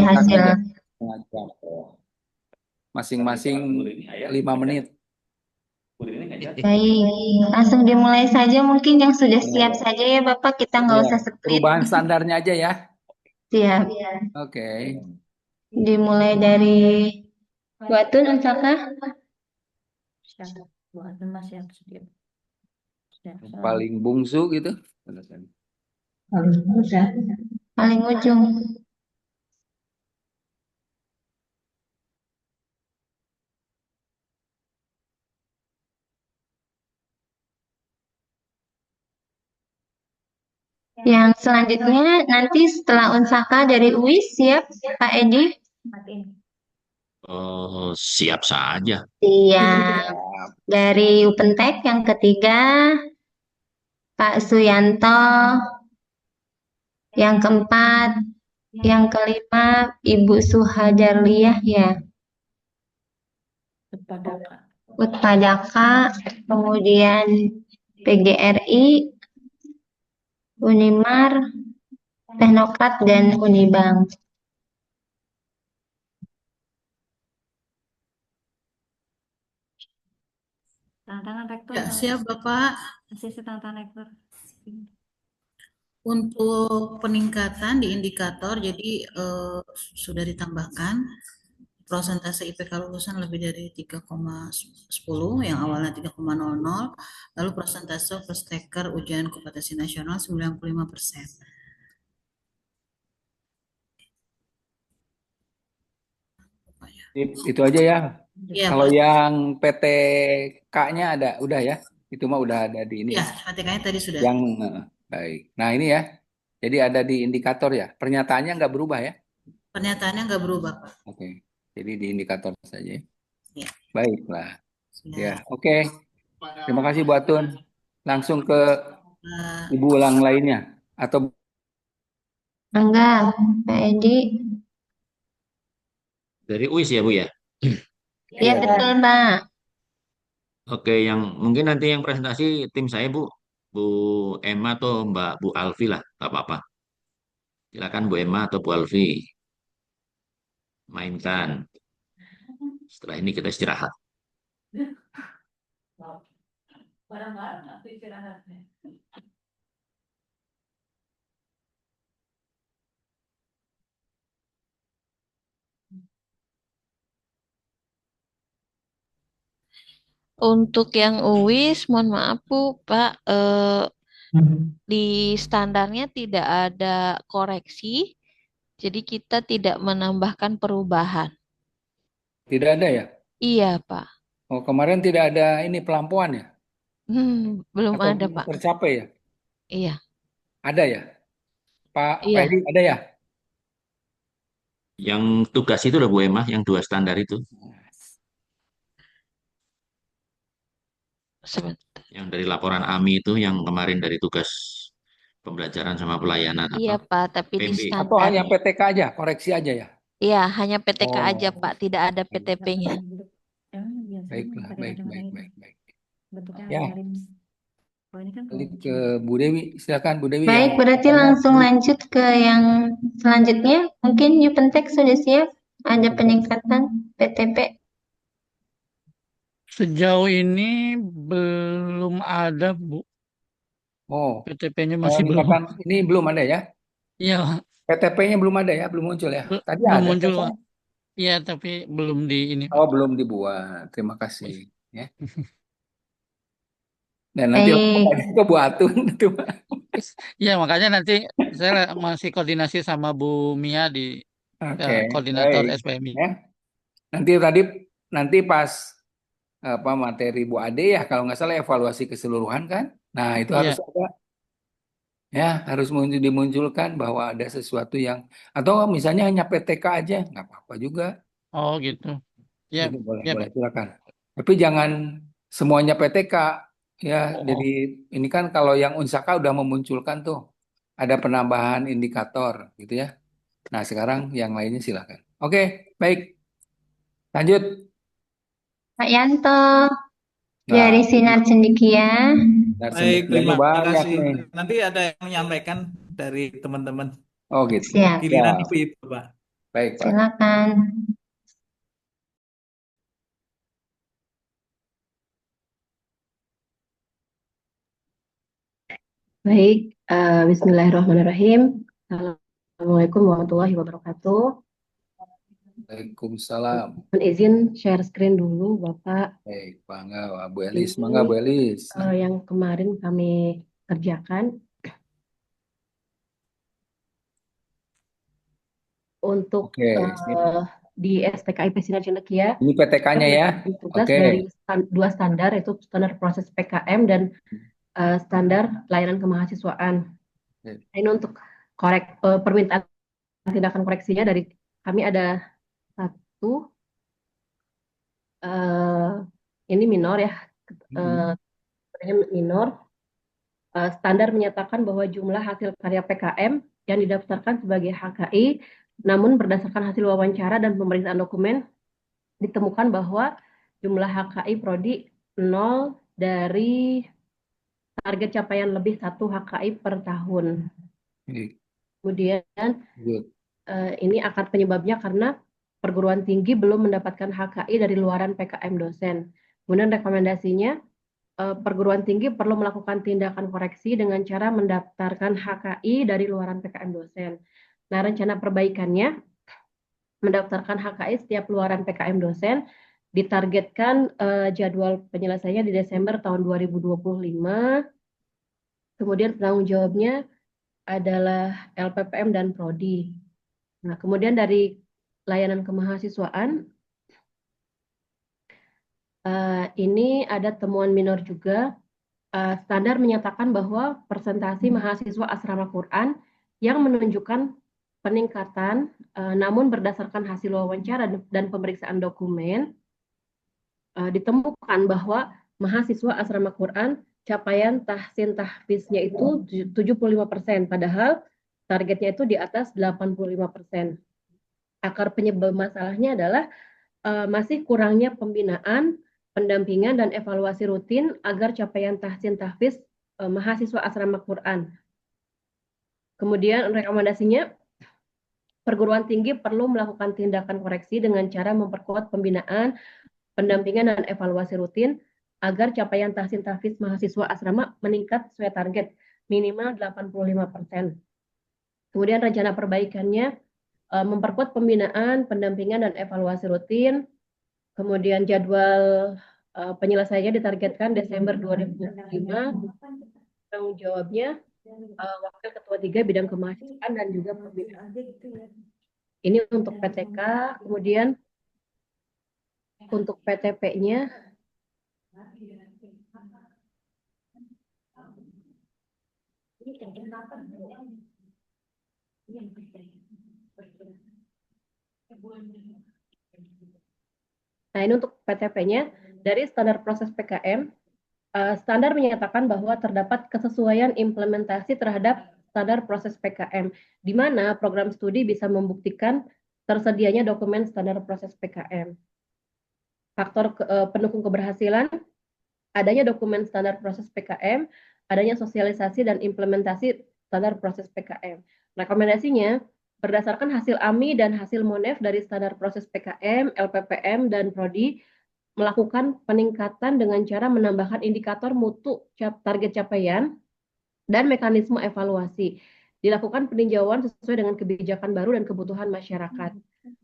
Singkat hasil. aja. Setengah jam. Masing-masing 5 menit. Baik, langsung dimulai saja mungkin yang sudah siap saja ya Bapak, kita nggak Iya, usah split. perubahan standarnya aja ya. Siap. Oke. Dimulai dari Watun Unsaka. Siap. Buatan Mas siap sedia. Siap. Paling bungsu gitu. Paling ujung. Yang selanjutnya nanti setelah Unsaka dari UIS, siap Pak Edi? Matiin. Siap saja. Siap. Dari Upentek yang ketiga, Pak Suyanto. Yang keempat, yang kelima, Ibu Suhajarliyah ya. Kepada Kak. Utpadaka, kemudian PGRI, Unimar, Teknokrat, dan Unibank. Tangan rektor. Ya, siap Bapak. Asisi tangan rektor. Untuk peningkatan di indikator, jadi sudah ditambahkan prosentase IPK lulusan lebih dari 3,10 yang awalnya 3,00, lalu prosentase first taker ujian kompetensi nasional 95%. Itu aja ya. Ya, Kalau Pak. yang PTK-nya ada, udah ya. Itu mah udah ada di ini. Ya, PTK-nya tadi sudah. Yang baik. Nah ini ya. Jadi ada di indikator ya. Pernyataannya nggak berubah ya. Pernyataannya nggak berubah, Pak. Oke. Jadi di indikator saja. Ya. Baiklah. Sudah. Ya, oke. Terima kasih Bu Atun. Langsung ke Pak. Ibu ulang lainnya. Atau Enggak, Pak Edi. Dari UIS ya, Bu ya? Iya betul, Pak. Oke, yang mungkin nanti yang presentasi tim saya, Bu. Bu Emma atau Mbak Bu Alfi lah, nggak apa-apa. Silakan Bu Emma atau Bu Alfi. Mainkan. Setelah ini kita istirahat. Barang-barang nanti istirahatnya. Untuk yang UWIS, mohon maaf Bu, Pak, di standarnya tidak ada koreksi, jadi kita tidak menambahkan perubahan. tidak ada ya? Iya, Pak. Oh, kemarin tidak ada ini pelampuan ya? Belum Atau ada, belum Pak. tercapai ya? Iya, Ada ya? Pak iya, Edi ada ya? Yang tugas itu loh Bu Emma, yang 2 standar itu. sebentar. Yang dari laporan AMI itu, yang kemarin dari tugas pembelajaran sama pelayanan Iya, apa? Pak, tapi di PMB. Atau hanya standarnya. PTK aja, koreksi aja ya? Iya, hanya PTK aja, Oh, Pak, tidak ada PTP-nya. Emang biasanya baiklah, pakai baik, kacamata baik, itu. baik, baik. Bentuknya Ya, ada lips. Kalau ini kan balik kalau ke Bu Dewi. Silakan Bu Dewi yang Baik, berarti langsung lanjut ke yang selanjutnya. Mungkin Yupentek sudah siap? Ada peningkatan PTP? Sejauh ini belum ada, Bu. Oh, PTP-nya masih belum. misalkan ini belum ada ya? Iya, PTP-nya belum ada ya? Belum muncul ya? Tadi belum ada. muncul. Kosong. Iya, tapi belum di ini, Pak. Oh, belum dibuat. Terima kasih. Ya. Dan nanti Baik, langsung ke Bu Atun itu, Pak. Ya, makanya nanti saya masih koordinasi sama Bu Mia di Oke, koordinator baik. SPMI. Ya. Nanti pas apa materi Bu Ade ya kalau nggak salah evaluasi keseluruhan kan. Nah, itu harus Iya, ada ya, harus dimunculkan bahwa ada sesuatu yang atau misalnya hanya PTK aja nggak apa-apa juga. oh gitu. Ya, Itu boleh, ya boleh Pak. silakan. Tapi jangan semuanya PTK ya. Jadi Oh, ini kan kalau yang Unsaka udah memunculkan tuh ada penambahan indikator gitu ya. Nah, sekarang yang lainnya silakan. Oke, baik. Lanjut. Pak Yanto dari Nah, Sinar Cendekia. dari Baik, cendekiaannya terima banyak kasih. nih. Nanti ada yang menyampaikan dari teman-teman. Oh gitu. Siap. Ya, Giliran Ibu-ibu, Pak. Baik, Pak. Silakan. Baik, Bismillahirrahmanirrahim. Assalamualaikum warahmatullahi wabarakatuh. Waalaikumsalam. Mohon izin share screen dulu, Bapak. Baik, mangga, Bu Elis. Ini Mangga, Bu Elis. yang kemarin kami kerjakan untuk Oke, di SPKIP Sinar Cendekia. ini PTK-nya ya. Tugas Oke. dari dua standar, yaitu standar proses PKM dan standar layanan kemahasiswaan. Oke. Ini untuk permintaan tindakan koreksinya dari kami ada satu, ini minor ya, minor. Standar menyatakan bahwa jumlah hasil karya PKM yang didaftarkan sebagai HKI, namun berdasarkan hasil wawancara dan pemeriksaan dokumen, ditemukan bahwa jumlah HKI Prodi 0 dari target capaian lebih 1 HKI per tahun. Kemudian ini akar penyebabnya karena perguruan tinggi belum mendapatkan HKI dari luaran PKM dosen. Kemudian rekomendasinya, perguruan tinggi perlu melakukan tindakan koreksi dengan cara mendaftarkan HKI dari luaran PKM dosen. Nah, rencana perbaikannya, mendaftarkan HKI setiap luaran PKM dosen, ditargetkan jadwal penyelesaiannya di Desember tahun 2025. Kemudian penanggung jawabnya adalah LPPM dan Prodi. Nah, kemudian dari layanan kemahasiswaan, ini ada temuan minor juga. Standar menyatakan bahwa presentasi mahasiswa asrama Quran yang menunjukkan peningkatan, namun berdasarkan hasil wawancara dan pemeriksaan dokumen, ditemukan bahwa mahasiswa asrama Quran capaian tahsin tahfiznya itu 75%, padahal targetnya itu di atas 85%. Akar penyebab masalahnya adalah masih kurangnya pembinaan, pendampingan, dan evaluasi rutin agar capaian tahsin tahfiz mahasiswa asrama Quran. Kemudian rekomendasinya, perguruan tinggi perlu melakukan tindakan koreksi dengan cara memperkuat pembinaan, pendampingan, dan evaluasi rutin agar capaian tahsin tahfiz mahasiswa asrama meningkat sesuai target minimal 85%. Kemudian rencana perbaikannya, memperkuat pembinaan, pendampingan, dan evaluasi rutin. Kemudian jadwal penyelesaiannya ditargetkan Desember 2025. Tanggung jawabnya Wakil Ketua 3 Bidang Kemahasiswaan dan juga pembinaan. Ini untuk PTK. Kemudian untuk PTP-nya, nah ini untuk PTP-nya, dari standar proses PKM, standar menyatakan bahwa terdapat kesesuaian implementasi terhadap standar proses PKM, di mana program studi bisa membuktikan tersedianya dokumen standar proses PKM. Faktor pendukung keberhasilan, adanya dokumen standar proses PKM, adanya sosialisasi dan implementasi standar proses PKM. Rekomendasinya, berdasarkan hasil AMI dan hasil MONEF dari standar proses PKM, LPPM, dan Prodi, melakukan peningkatan dengan cara menambahkan indikator mutu target capaian dan mekanisme evaluasi. Dilakukan peninjauan sesuai dengan kebijakan baru dan kebutuhan masyarakat.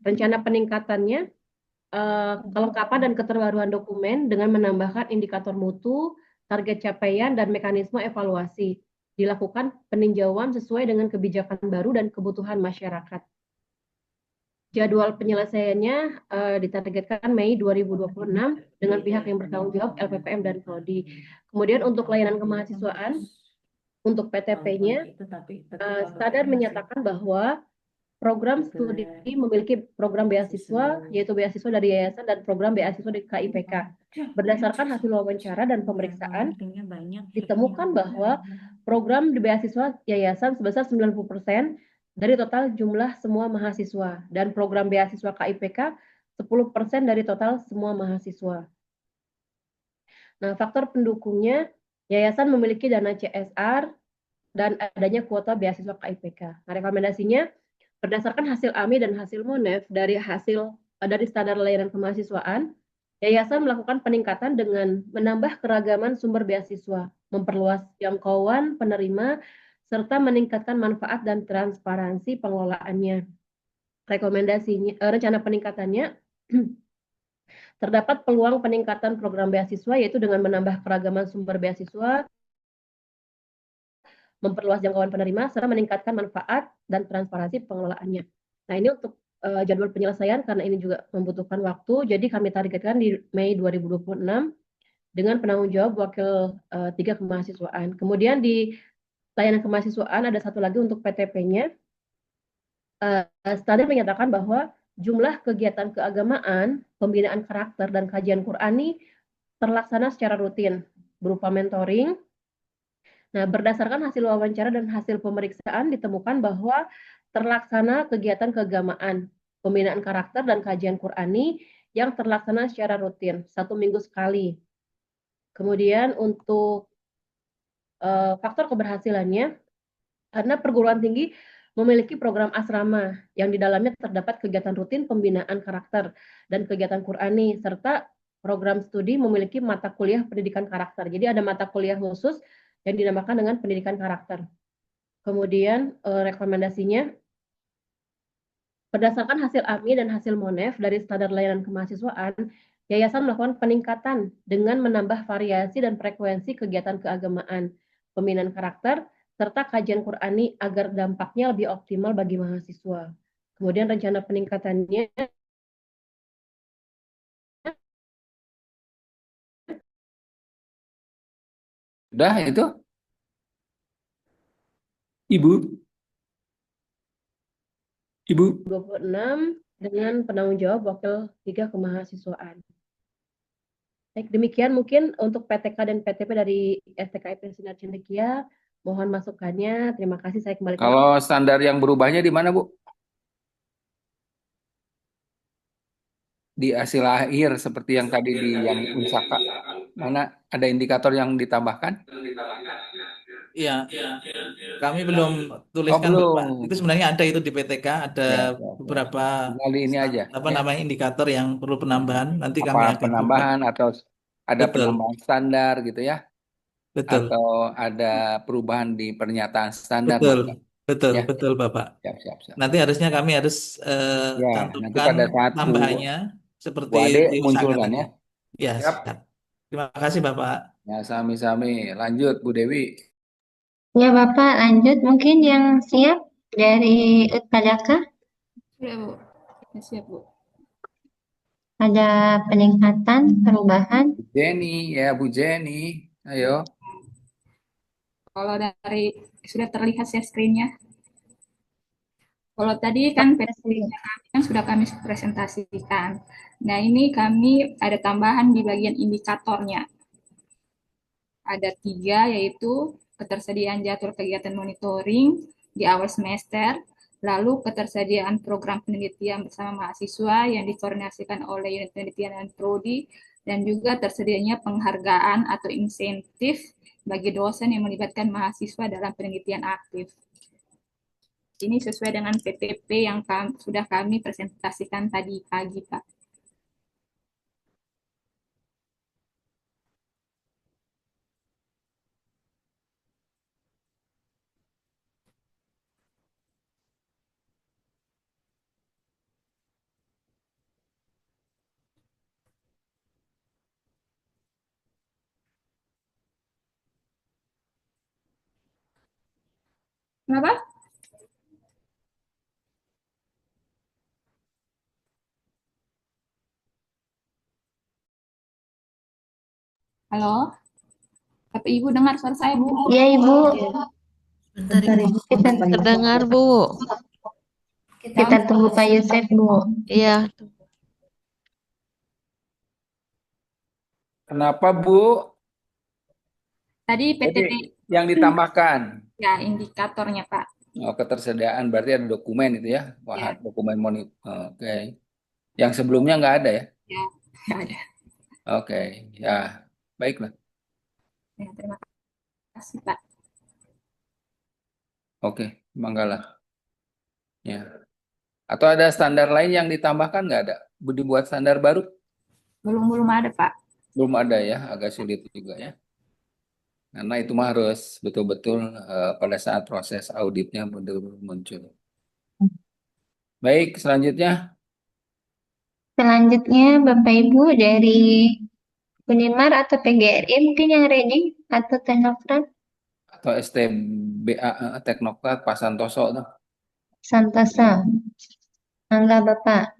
Rencana peningkatannya, kelengkapan dan keterbaruan dokumen dengan menambahkan indikator mutu, target capaian, dan mekanisme evaluasi. Dilakukan peninjauan sesuai dengan kebijakan baru dan kebutuhan masyarakat. Jadwal penyelesaiannya ditargetkan Mei 2026 dengan pihak yang bertanggung jawab, LPPM dan Prodi. Kemudian untuk layanan kemahasiswaan, untuk PTP-nya, standar menyatakan bahwa program studi memiliki program beasiswa, yaitu beasiswa dari yayasan dan program beasiswa dari KIPK. Berdasarkan hasil wawancara dan pemeriksaan, ditemukan bahwa program di beasiswa yayasan sebesar 90% dari total jumlah semua mahasiswa, dan program beasiswa KIPK 10% dari total semua mahasiswa. Nah, faktor pendukungnya, yayasan memiliki dana CSR dan adanya kuota beasiswa KIPK. Nah, rekomendasinya, berdasarkan hasil AMI dan hasil MONEF dari standar layanan kemahasiswaan, yayasan melakukan peningkatan dengan menambah keragaman sumber beasiswa, memperluas jangkauan penerima, serta meningkatkan manfaat dan transparansi pengelolaannya. Rencana peningkatannya terdapat peluang peningkatan program beasiswa yaitu dengan menambah keragaman sumber beasiswa, memperluas jangkauan penerima, serta meningkatkan manfaat dan transparansi pengelolaannya. Nah, ini untuk jadwal penyelesaian karena ini juga membutuhkan waktu, jadi kami targetkan di Mei 2026 dengan penanggung jawab wakil 3 kemahasiswaan. Kemudian di layanan kemahasiswaan ada satu lagi untuk PTP-nya. Standar menyatakan bahwa jumlah kegiatan keagamaan, pembinaan karakter, dan kajian Qurani terlaksana secara rutin berupa mentoring. Nah, berdasarkan hasil wawancara dan hasil pemeriksaan ditemukan bahwa terlaksana kegiatan keagamaan, pembinaan karakter, dan kajian Qurani yang terlaksana secara rutin, 1 minggu sekali. Kemudian untuk faktor keberhasilannya, karena perguruan tinggi memiliki program asrama yang di dalamnya terdapat kegiatan rutin pembinaan karakter dan kegiatan Qurani, serta program studi memiliki mata kuliah pendidikan karakter. Jadi ada mata kuliah khusus yang dinamakan dengan pendidikan karakter. Kemudian rekomendasinya, berdasarkan hasil AMI dan hasil MONEF dari standar layanan kemahasiswaan, yayasan melakukan peningkatan dengan menambah variasi dan frekuensi kegiatan keagamaan, pembinaan karakter, serta kajian Qurani agar dampaknya lebih optimal bagi mahasiswa. Kemudian rencana peningkatannya Udah itu, Ibu, Ibu. 26 dengan penanggung jawab wakil 3 kemahasiswaan. Baik, demikian mungkin untuk PTK dan PTP dari STKIP Sinar Cendekia. Mohon masukannya. Terima kasih. Saya kembalikan. Kalau standar yang berubahnya di mana, Bu? Di hasil akhir seperti yang tadi di yang Unsaka. Mana ada indikator yang ditambahkan? Iya, kami belum Oh, tuliskan Bapak. belum. Itu sebenarnya ada itu di PTK, ada Ya, ya, ya. beberapa Tinggal di ini aja. apa Ya. namanya indikator yang perlu penambahan. Nanti Apa kami akan buat. penambahan atau ada Betul, penambahan standar gitu ya? betul, Atau ada perubahan di pernyataan standar betul, maksudnya? betul, Ya, betul Bapak. siap, siap, siap. Nanti harusnya kami harus Ya, nanti cantumkan pada saat tambahannya Bu seperti Ade diusahakan munculkan tadi. ya. Ya, Siap. siap. Terima kasih Bapak. Ya, sami-sami. Lanjut, Bu Dewi. Ya, Bapak, lanjut. Mungkin yang siap dari Utpadaka Sudah, Bu. Ya, siap, Bu. ada peningkatan, perubahan. Jenny, ya Bu Jenny. Ayo. Kalau dari sudah terlihat share screen-nya. Kalau tadi kan PPT-nya kami kan sudah kami presentasikan. Nah, ini kami ada tambahan di bagian indikatornya. Ada 3, yaitu ketersediaan jadwal kegiatan monitoring di awal semester, lalu ketersediaan program penelitian bersama mahasiswa yang dikoordinasikan oleh unit penelitian dan prodi, dan juga tersedianya penghargaan atau insentif bagi dosen yang melibatkan mahasiswa dalam penelitian aktif. Ini sesuai dengan PPP yang sudah kami presentasikan tadi pagi, Pak. Kenapa? Halo? Tapi Ibu dengar suara saya, Bu? Ya, Ibu. Bentar, Ibu. Terdengar, Bu. Kita tunggu Pak Yusef, Bu. Iya. Kenapa Bu? Tadi Jadi PTP yang ditambahkan. ya indikatornya, Pak. Oh, ketersediaan berarti ada dokumen itu ya. Wah, Ya. dokumen monitor. Oke. Yang sebelumnya nggak ada ya? Ya, ya ada. Oke, ya. Baiklah. Ya, terima kasih, Pak. Oke, manggalah. Ya. Atau ada standar lain yang ditambahkan nggak ada? Dibuat standar baru? Belum ada, Pak. Belum ada ya, agak sulit juga ya. Karena itu mah harus betul-betul pada saat proses auditnya betul-betul muncul. Baik, selanjutnya Selanjutnya, Bapak Ibu dari Unimar atau PGRI mungkin yang ready atau Teknokrat atau STBA Teknokrat Pak Santoso tuh. Santosa. Mangga Bapak.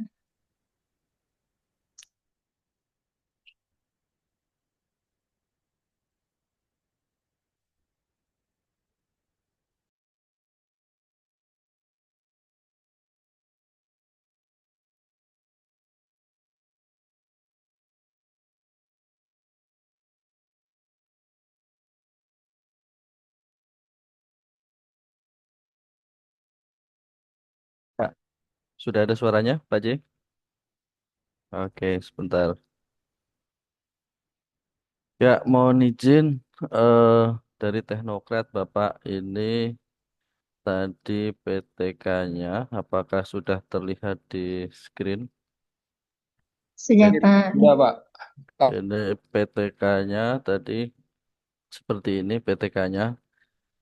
Ya, sudah ada suaranya, Pak J? Oke, sebentar. Ya, mohon izin eh, dari Teknokrat, Bapak. Ini tadi PTK-nya, apakah sudah terlihat di screen? Sudah Jadi, Pak. sudah Pak. Ini PTK-nya tadi seperti ini, PTK-nya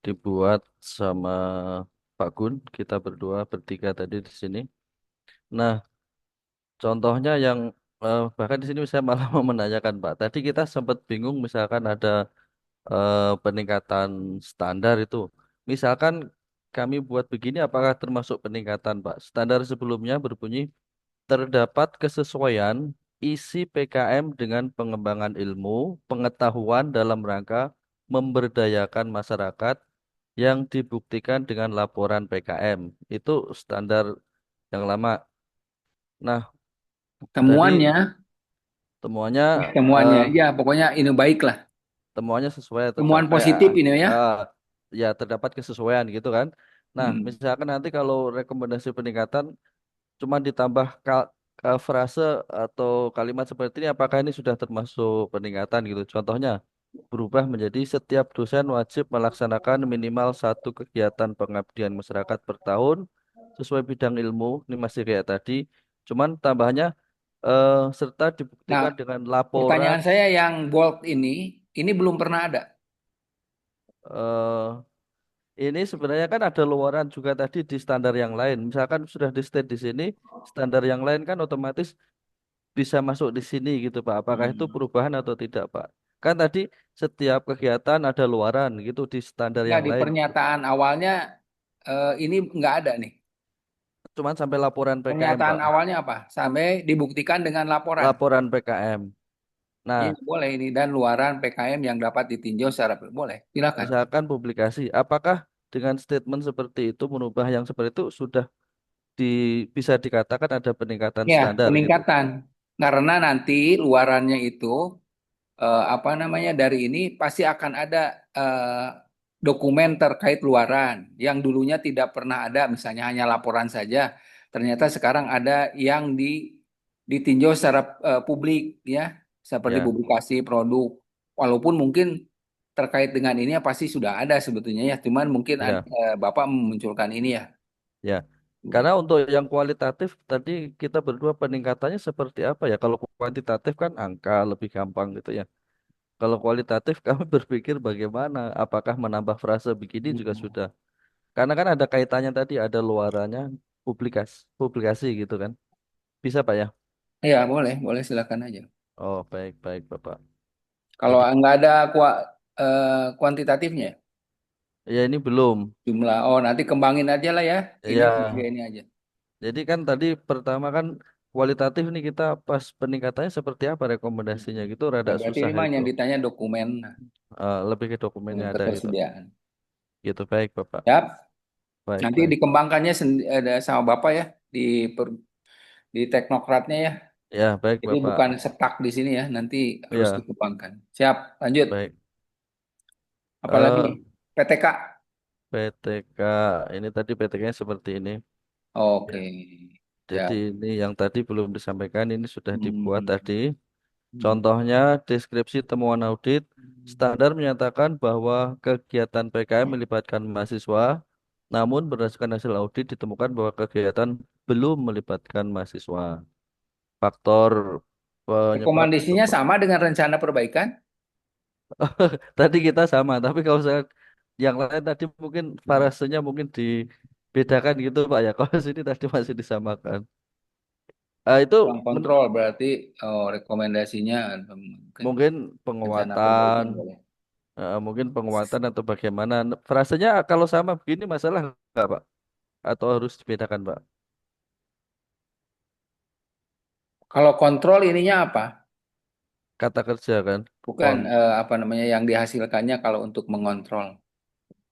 dibuat sama Pak Gun, kita berdua, bertiga tadi di sini. Nah, contohnya yang bahkan di sini saya malah mau menanyakan Pak. Tadi kita sempat bingung misalkan ada peningkatan standar itu. Misalkan kami buat begini apakah termasuk peningkatan Pak? Standar sebelumnya berbunyi terdapat kesesuaian isi PKM dengan pengembangan ilmu, pengetahuan dalam rangka memberdayakan masyarakat yang dibuktikan dengan laporan PKM. Itu standar yang lama. Nah, tadi Temuannya, temuannya temuannya, eh, ya pokoknya ini baik lah. temuannya sesuai atau Temuan positif ini ya. ya terdapat kesesuaian gitu kan. Nah, Hmm. misalkan nanti kalau rekomendasi peningkatan cuma ditambah frase atau kalimat seperti ini, apakah ini sudah termasuk peningkatan gitu? Contohnya, berubah menjadi setiap dosen wajib melaksanakan minimal satu kegiatan pengabdian masyarakat per tahun sesuai bidang ilmu. Ini masih kayak tadi, cuman tambahannya serta Nah, dibuktikan dengan laporan. pertanyaan saya yang bold ini belum pernah ada. eh Ini sebenarnya kan ada luaran juga tadi di standar yang lain. Misalkan sudah di state di sini, standar yang lain kan otomatis bisa masuk di sini gitu Pak. Apakah itu Hmm. perubahan atau tidak Pak? Kan tadi setiap kegiatan ada luaran gitu di standar Nggak, yang di lain. pernyataan awalnya ini nggak ada nih. Cuman sampai laporan PKM Pernyataan Pak. awalnya apa? Sampai dibuktikan dengan laporan. Laporan PKM. Nah, Iya, boleh ini dan luaran PKM yang dapat ditinjau secara boleh. Silakan. misalkan publikasi, apakah dengan statement seperti itu merubah yang seperti itu sudah di, bisa dikatakan ada peningkatan Ya, standar gitu. peningkatan. Karena nanti luarannya itu apa namanya dari ini pasti akan ada dokumen terkait luaran yang dulunya tidak pernah ada, misalnya hanya laporan saja. Ternyata sekarang ada yang ditinjau secara publik ya, seperti Ya, publikasi produk. Walaupun mungkin terkait dengan ini ya pasti sudah ada sebetulnya ya, cuman mungkin ya. Bapak memunculkan ini ya. Ya, karena untuk yang kualitatif tadi kita berdua peningkatannya seperti apa ya? Kalau kuantitatif kan angka lebih gampang gitu ya. Kalau kualitatif kami berpikir bagaimana? Apakah menambah frase begini juga sudah? Karena kan ada kaitannya tadi, ada luarannya publikasi gitu kan? Bisa Pak ya? Ya, boleh, boleh silakan aja. Oh baik baik Bapak. Kalau Jadi nggak ada kuantitatifnya, ya ini belum. jumlah, oh nanti kembangin aja lah ya, ini tiga Ya, ini aja. jadi kan tadi pertama kan kualitatif nih kita pas peningkatannya seperti apa rekomendasinya gitu rada Nah, berarti susah ini mah itu. yang ditanya dokumen, nah, Lebih ke dokumennya ada gitu. ketersediaan. Gitu baik Bapak. Ya, Baik, nanti baik. dikembangkannya sama Bapak ya di di teknokratnya ya. Ya, baik Jadi Bapak. bukan setak di sini ya, nanti harus Ya, dikembangkan. Siap, lanjut. baik. Apalagi Eh, PTK. PTK, ini tadi PTK-nya seperti ini. Ya. Oke. Jadi Ya. ini yang tadi belum disampaikan, ini sudah dibuat Hmm. tadi. Hmm. Contohnya, deskripsi temuan audit. Standar menyatakan bahwa kegiatan PKM melibatkan mahasiswa, namun berdasarkan hasil audit ditemukan bahwa kegiatan belum melibatkan mahasiswa. Faktor penyebab Rekomendasinya sama dengan rencana perbaikan? tadi kita sama, tapi kalau saya yang lain tadi mungkin farasenya mungkin dibedakan gitu Pak ya. Kalau sini tadi masih disamakan. Itu Ruang kontrol berarti rekomendasinya mungkin mungkin rencana penguatan, perbaikan boleh. mungkin penguatan atau bagaimana. Frasanya kalau sama begini masalah nggak Pak? Atau harus dibedakan Pak? Kalau kontrol ininya apa? Kata kerja kan? Bukan On. apa namanya yang dihasilkannya kalau untuk mengontrol.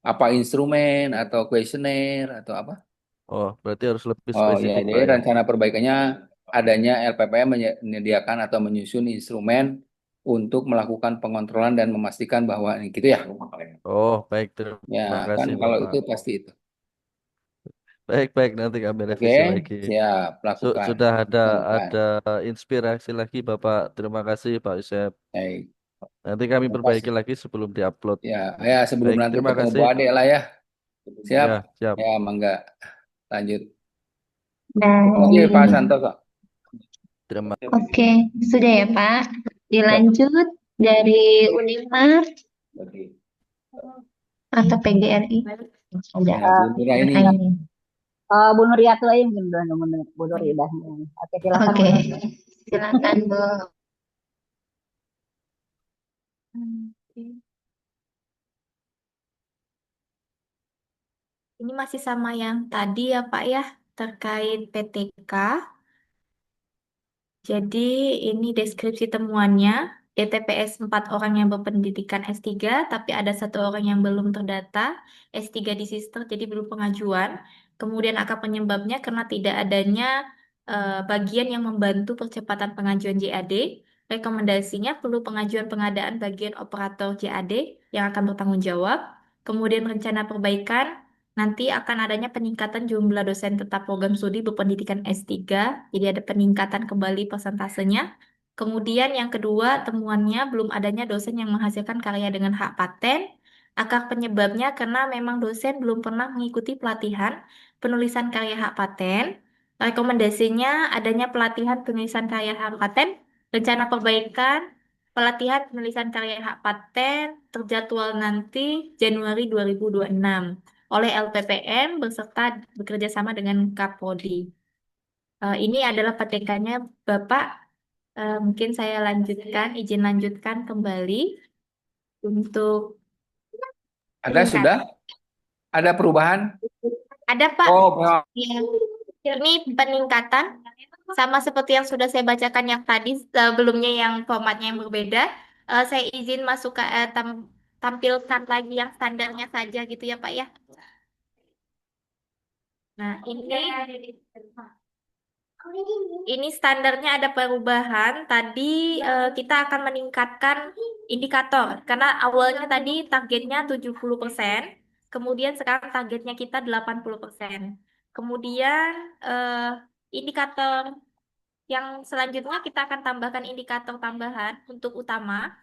Apa instrumen atau kuesioner atau apa? Oh, berarti harus lebih Oh ya, spesifik jadi Pak ya. rencana perbaikannya adanya LPPM menyediakan atau menyusun instrumen untuk melakukan pengontrolan dan memastikan bahwa ini gitu ya. Oh, baik. Ya, Terima kan kasih kalau Bapak. itu pasti itu. Baik-baik, nanti kami Oke, revisi lagi. siap, lakukan. Sudah Lakukan. ada inspirasi lagi Bapak. Terima kasih Pak Yusef. Baik, Nanti kami terima perbaiki kasih. lagi sebelum diupload. Ya, ya sebelum Baik, nanti terima ketemu Bu kasih. Ade lah ya. Siap. Ya, siap. Ya, mangga. Lanjut. Baik. Oke, Pak Santoso. Terima Oke, sudah ya Pak. Dilanjut dari Unimar atau PGRI. Ada. Ya, Bu Nura ini. Bu Nuriati aja mungkin Bu Nuri dah. Oke, silakan. Oke, silakan Bu. Ini masih sama yang tadi ya Pak ya, terkait PTK. Jadi ini deskripsi temuannya, DTPS 4 orang yang berpendidikan S3, tapi ada 1 orang yang belum terdata, S3 di sister, jadi belum pengajuan. Kemudian akar penyebabnya karena tidak adanya bagian yang membantu percepatan pengajuan JAD. Rekomendasinya perlu pengajuan pengadaan bagian operator JAD yang akan bertanggung jawab. Kemudian rencana perbaikan, nanti akan adanya peningkatan jumlah dosen tetap program studi berpendidikan S3, jadi ada peningkatan kembali persentasenya. Kemudian yang kedua, temuannya belum adanya dosen yang menghasilkan karya dengan hak paten. Akar penyebabnya karena memang dosen belum pernah mengikuti pelatihan penulisan karya hak paten. Rekomendasinya adanya pelatihan penulisan karya hak paten, rencana perbaikan, pelatihan penulisan karya hak paten terjadwal nanti Januari 2026 oleh LPPM beserta bekerja sama dengan Kapolri. Ini adalah PTK-nya Bapak. Mungkin saya lanjutkan, izin lanjutkan kembali untuk Ada peningkatan. sudah? Ada perubahan? Ada Pak. Oh, memang. Ya. Ini peningkatan sama seperti yang sudah saya bacakan yang tadi sebelumnya yang formatnya yang berbeda. Saya izin masuk ke tampilkan lagi yang standarnya saja gitu ya Pak ya. Nah, ini standarnya ada perubahan. Tadi kita akan meningkatkan indikator karena awalnya tadi targetnya 70%, kemudian sekarang targetnya kita 80%. Kemudian indikator yang selanjutnya kita akan tambahkan indikator tambahan untuk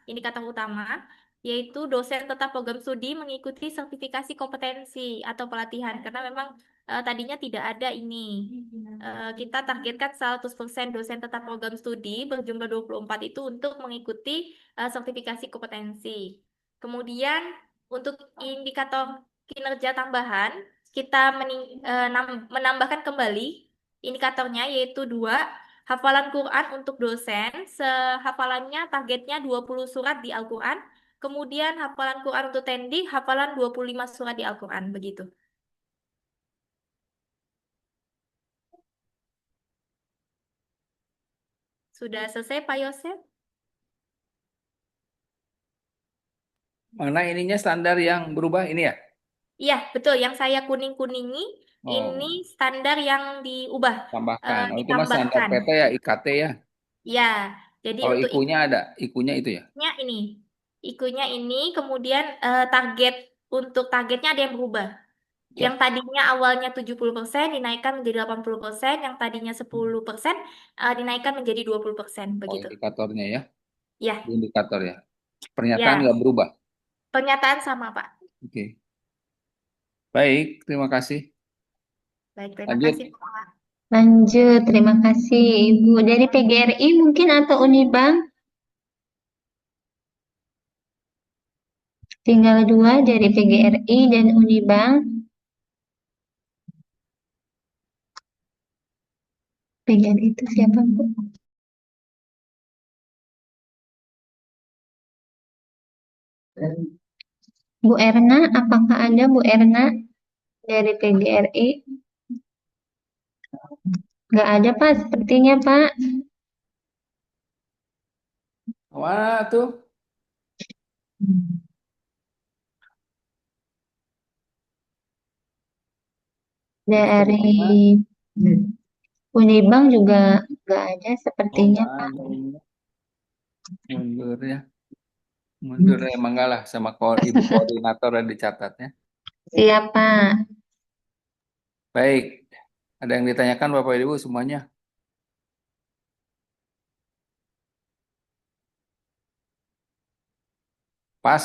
indikator utama, yaitu dosen tetap program studi mengikuti sertifikasi kompetensi atau pelatihan, karena memang tadinya tidak ada ini. Kita targetkan 100% dosen tetap program studi berjumlah 24 itu untuk mengikuti sertifikasi kompetensi. Kemudian untuk indikator kinerja tambahan, kita menambahkan kembali indikatornya yaitu 2. Hafalan Quran untuk dosen, sehafalannya targetnya 20 surat di Al-Quran. Kemudian hafalan Quran untuk tendi, hafalan 25 surat di Al-Quran, begitu. Sudah selesai Pak Yosef? Mana ininya standar yang berubah ini ya? Iya, betul. Yang saya kuning-kuningi, ini standar yang diubah, Tambahkan. Oh, itu mah standar ditambahkan. PT ya, IKT ya. Ya, jadi Kalau untuk IKU-nya ada, IKU-nya itu ya. ini, IKU-nya ini, kemudian targetnya ada yang berubah. Yang tadinya awalnya 70% dinaikkan menjadi 80%, yang tadinya 10% dinaikkan menjadi 20%, Oh, begitu. indikatornya ya. Ya. Indikator ya. Pernyataan Ya. nggak berubah. Pernyataan sama, Pak. Oke. Baik, terima kasih. Baik, terima Lanjut. kasih, Pak. Lanjut, terima kasih Ibu. Dari PGRI mungkin atau Unibank? Tinggal dua dari PGRI dan Unibank. PGRI itu siapa, Bu? Bu Erna, apakah ada Bu Erna dari PGRI? Nggak ada, Pak, sepertinya, Pak. Mana tuh? Dari Mana? Unibank juga nggak ada Oh, sepertinya, nggak Pak. ada ini. Mundur ya. Mundur emang enggak lah sama ibu koordinator yang dicatatnya. Siap, Pak. Baik. Ada yang ditanyakan Bapak Ibu semuanya? Pas.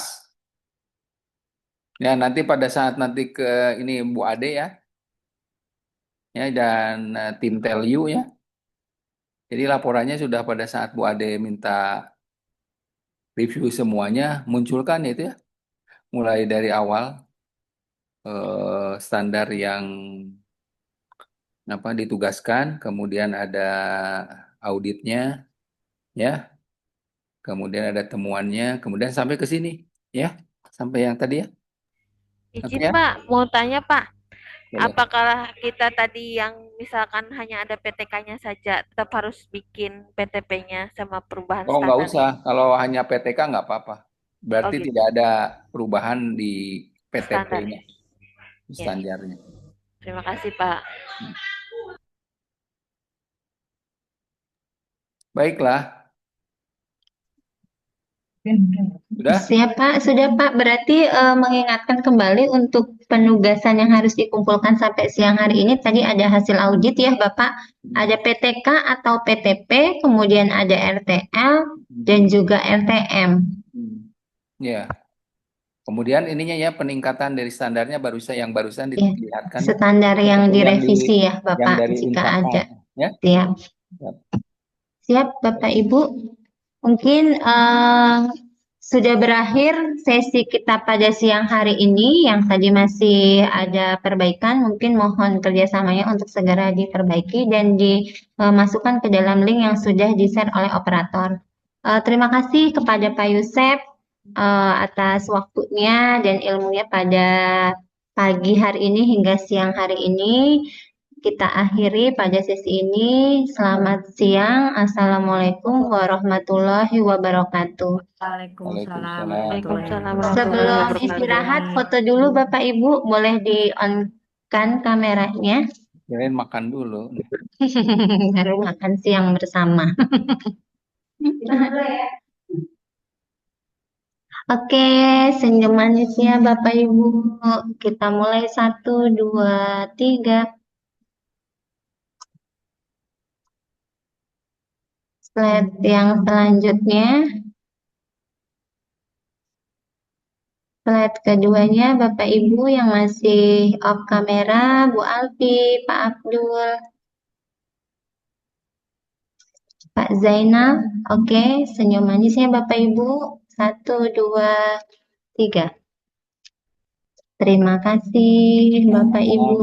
Ya, nanti pada saat nanti ke ini Bu Ade ya. Ya, dan tim Telyu ya. Jadi laporannya sudah pada saat Bu Ade minta review semuanya, munculkan itu ya. Mulai dari awal standar yang apa ditugaskan, kemudian ada auditnya ya, kemudian ada temuannya, kemudian sampai ke sini ya. Sampai yang tadi ya. Oke Izin ya? Pak, mau tanya Pak, Boleh. apakah kita tadi yang misalkan hanya ada PTK-nya saja, tetap harus bikin PTP-nya sama perubahan Oh, nggak standar? usah. Kalau hanya PTK nggak apa-apa. Oh Berarti gitu, tidak ada perubahan di standar PTP-nya, ya. Ya, standarnya. terima kasih Pak. Baiklah, sudah? Siap, Pak. Sudah, Pak. Berarti mengingatkan kembali untuk penugasan yang harus dikumpulkan sampai siang hari ini. Tadi ada hasil audit ya, Bapak. Ada PTK atau PTP, kemudian ada RTL, dan juga RTM. Ya. Kemudian ininya ya peningkatan dari standarnya yang barusan Ya, dilihatkan. standar yang Yang direvisi ya, yang Bapak, dari jika Infaka, ada. ya. Siap. Siap. Siap, Bapak Ibu. Mungkin sudah berakhir sesi kita pada siang hari ini. Yang tadi masih ada perbaikan, mungkin mohon kerjasamanya untuk segera diperbaiki dan dimasukkan ke dalam link yang sudah di-share oleh operator. Terima kasih kepada Pak Yusef atas waktunya dan ilmunya pada pagi hari ini hingga siang hari ini. Kita akhiri pada sesi ini. Selamat siang. Assalamualaikum warahmatullahi wabarakatuh. Waalaikumsalam. Waalaikumsalam warahmatullahi Sebelum wabarakatuh. istirahat, foto dulu Bapak Ibu. Boleh di-on-kan kameranya. Kirain makan dulu. Baru makan siang bersama. Oke, senyum manisnya Bapak Ibu. Kita mulai 1, 2, 3. Slide yang selanjutnya. Slide keduanya Bapak Ibu yang masih off kamera, Bu Alfi, Pak Abdul, Pak Zainal. Oke, senyum manisnya Bapak Ibu. 1, 2, 3. Terima kasih Bapak Ibu.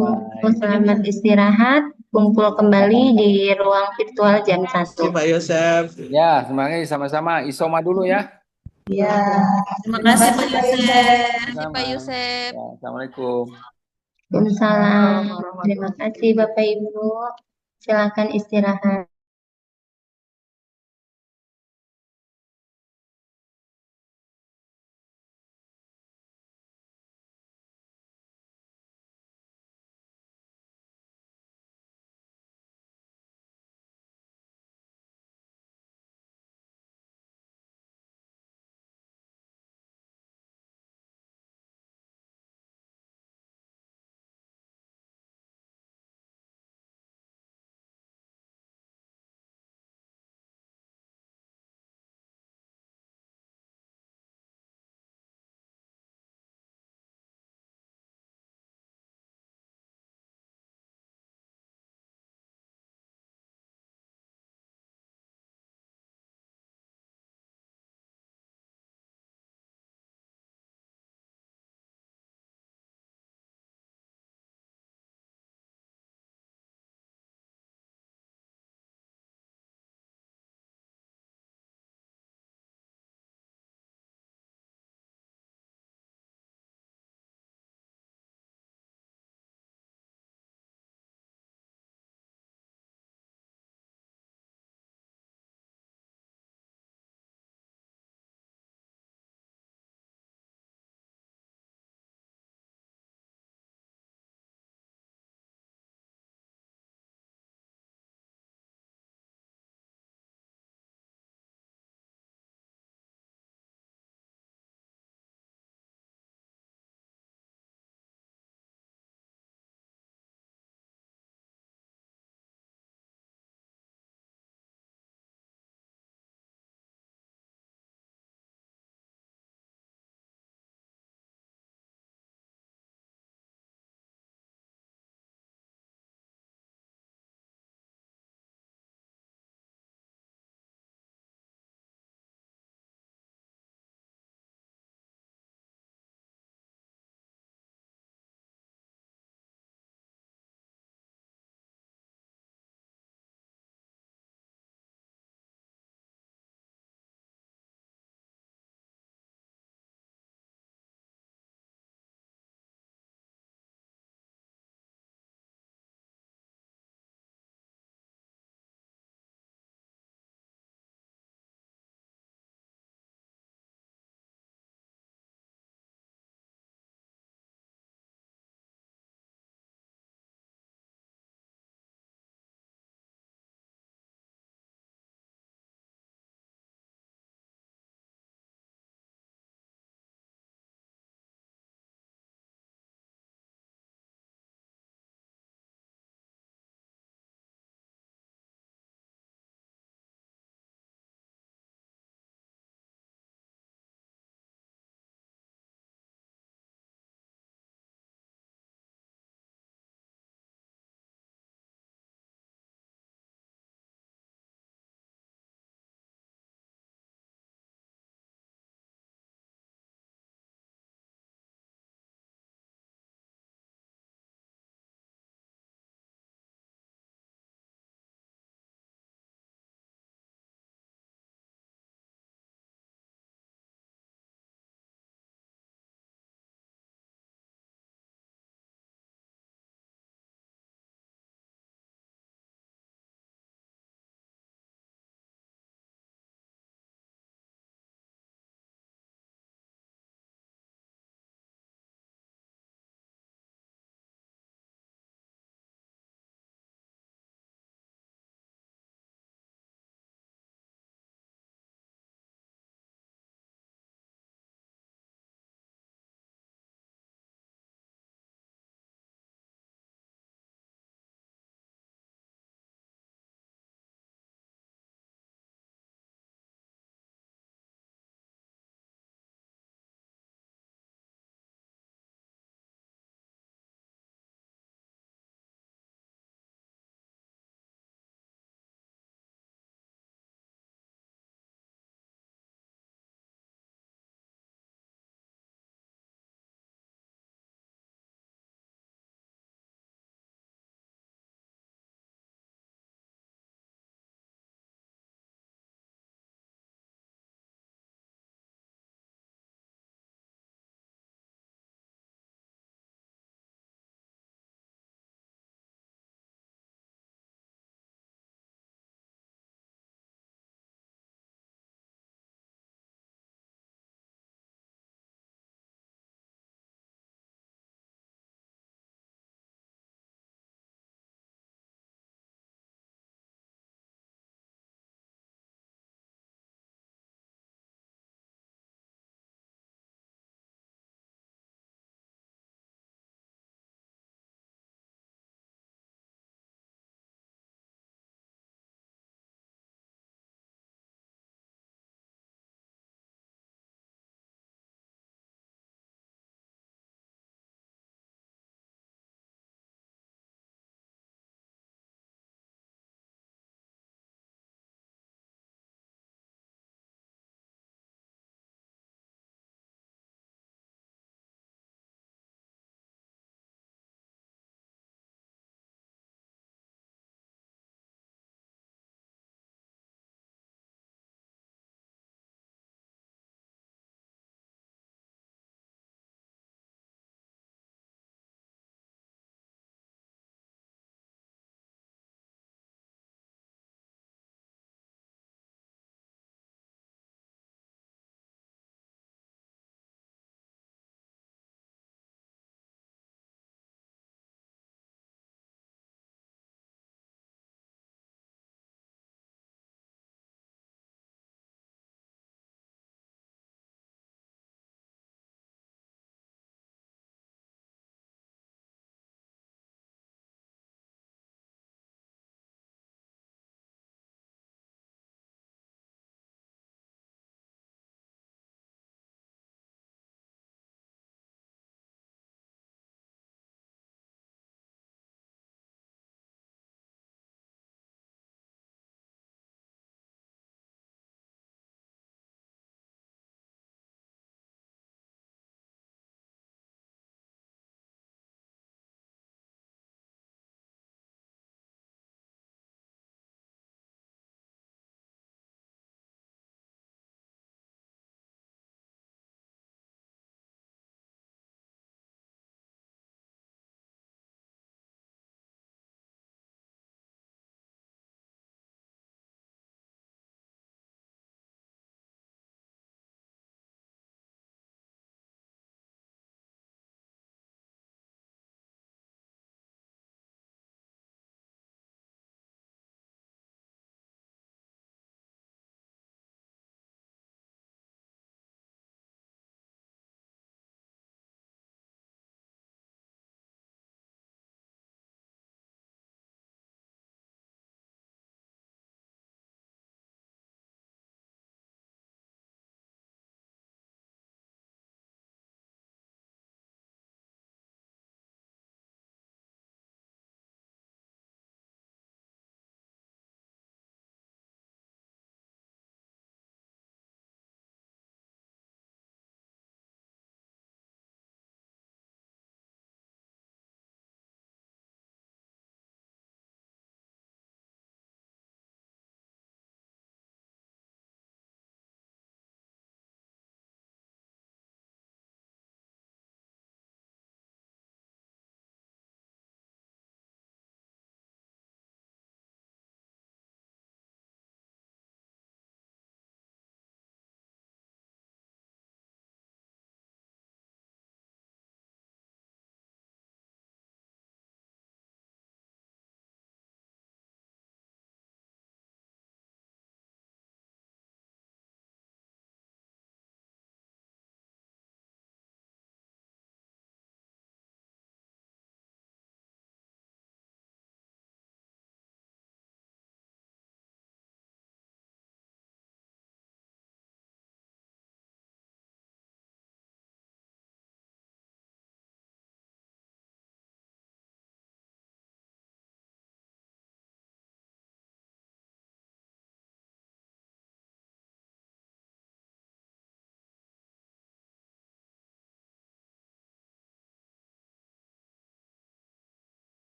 Selamat istirahat. Kumpul kembali di ruang virtual jam 1. Pak Yosef. Ya, semangat sama-sama. Isoma dulu ya. Ya. Terima kasih Pak Yusef. Pak Yusef. Ya, Assalamualaikum. Waalaikumsalam. Terima kasih Bapak Ibu. Silakan istirahat.